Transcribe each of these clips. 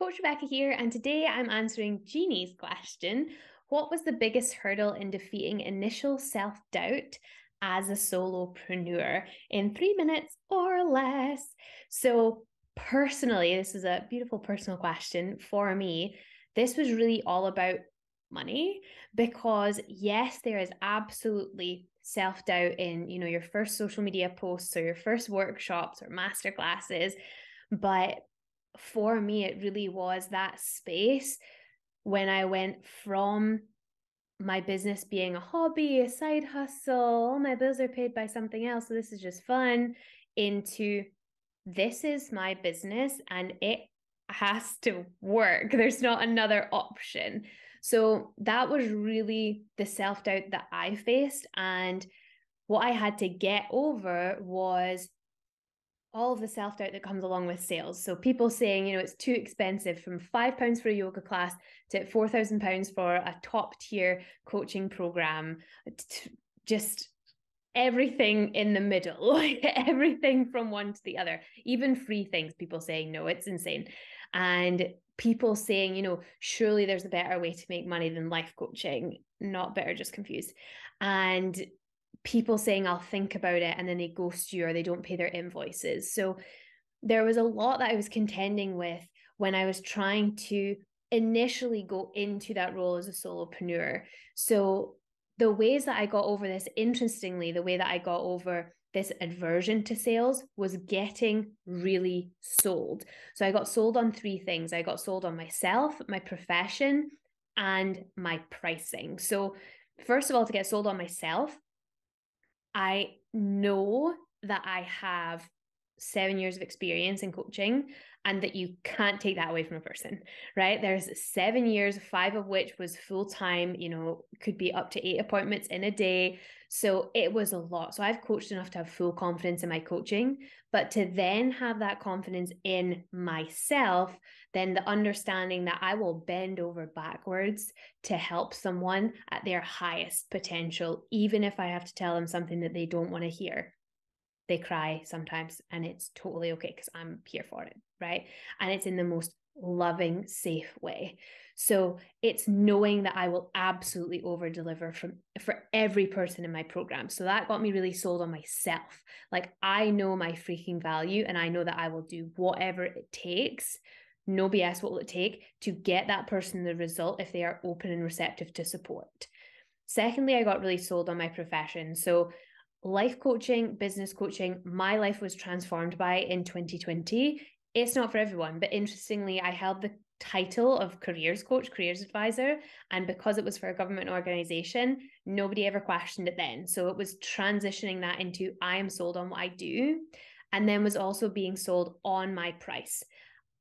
Coach Rebecca here, and today I'm answering Jeannie's question. What was the biggest hurdle in defeating initial self doubt as a solopreneur in 3 minutes or less? So, personally, this is a beautiful personal question for me. This was really all about money because, yes, there is absolutely self doubt in your first social media posts or your first workshops or master classes, but for me, it really was that space when I went from my business being a hobby, a side hustle, all my bills are paid by something else, so this is just fun, into this is my business and it has to work. There's not another option. So that was really the self doubt that I faced. And what I had to get over was all of the self doubt that comes along with sales. So people saying, it's too expensive, from £5 for a yoga class to £4,000 for a top tier coaching program, just everything in the middle, like everything from one to the other, even free things. People saying, no, it's insane. And people saying, surely there's a better way to make money than life coaching. Not better, just confused. And people saying, I'll think about it, and then they ghost you or they don't pay their invoices. So there was a lot that I was contending with when I was trying to initially go into that role as a solopreneur. So the ways that I got over this, interestingly, the way that I got over this aversion to sales was getting really sold. So I got sold on three things. I got sold on myself, my profession, and my pricing. So first of all, to get sold on myself, I know that I have 7 years of experience in coaching and that you can't take that away from a person, right? There's 7 years, 5 of which was full time, could be up to 8 appointments in a day. So it was a lot. So I've coached enough to have full confidence in my coaching, but to then have that confidence in myself, then the understanding that I will bend over backwards to help someone at their highest potential, even if I have to tell them something that they don't want to hear. They cry sometimes, and it's totally okay because I'm here for it, right? And it's in the most loving, safe way. So it's knowing that I will absolutely over deliver for every person in my program. So that got me really sold on myself. Like, I know my freaking value, and I know that I will do whatever it takes. No BS, what will it take to get that person the result if they are open and receptive to support? Secondly, I got really sold on my profession. So life coaching, business coaching, my life was transformed by in 2020. It's not for everyone, but interestingly, I held the title of careers coach, careers advisor. And because it was for a government organization, nobody ever questioned it then. So it was transitioning that into I am sold on what I do. And then was also being sold on my price.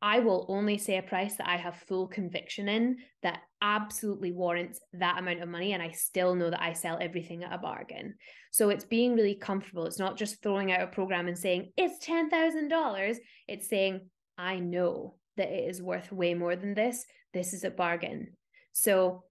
I will only say a price that I have full conviction in that absolutely warrants that amount of money. And I still know that I sell everything at a bargain. So it's being really comfortable. It's not just throwing out a program and saying it's $10,000. It's saying, I know that it is worth way more than this. This is a bargain. So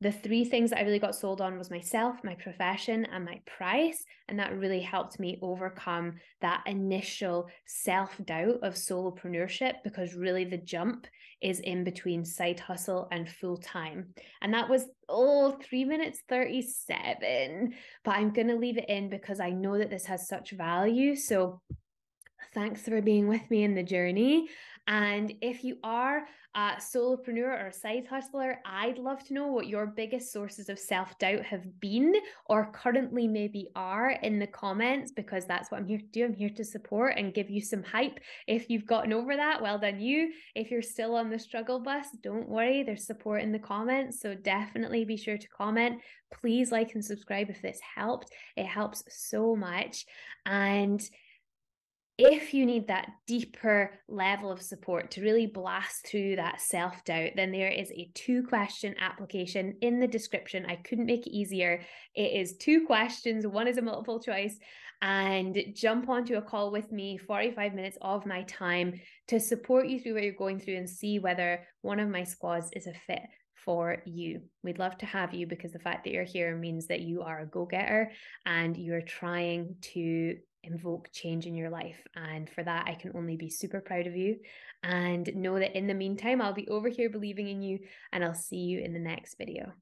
the three things that I really got sold on was myself, my profession, and my price. And that really helped me overcome that initial self-doubt of solopreneurship, because really the jump is in between side hustle and full-time. And that was 3 minutes 37. But I'm going to leave it in because I know that this has such value. So thanks for being with me in the journey. And if you are a solopreneur or a side hustler, I'd love to know what your biggest sources of self doubt have been or currently maybe are in the comments, because that's what I'm here to do. I'm here to support and give you some hype. If you've gotten over that, well done you. If you're still on the struggle bus, don't worry, there's support in the comments. So definitely be sure to comment. Please like and subscribe if this helped. It helps so much. And if you need that deeper level of support to really blast through that self doubt, then there is a 2-question application in the description. I couldn't make it easier. It is 2 questions, one is a multiple choice, and jump onto a call with me, 45 minutes of my time to support you through what you're going through and see whether one of my squads is a fit for you. We'd love to have you, because the fact that you're here means that you are a go-getter and you're trying to invoke change in your life. And for that, I can only be super proud of you. And know that in the meantime, I'll be over here believing in you, and I'll see you in the next video.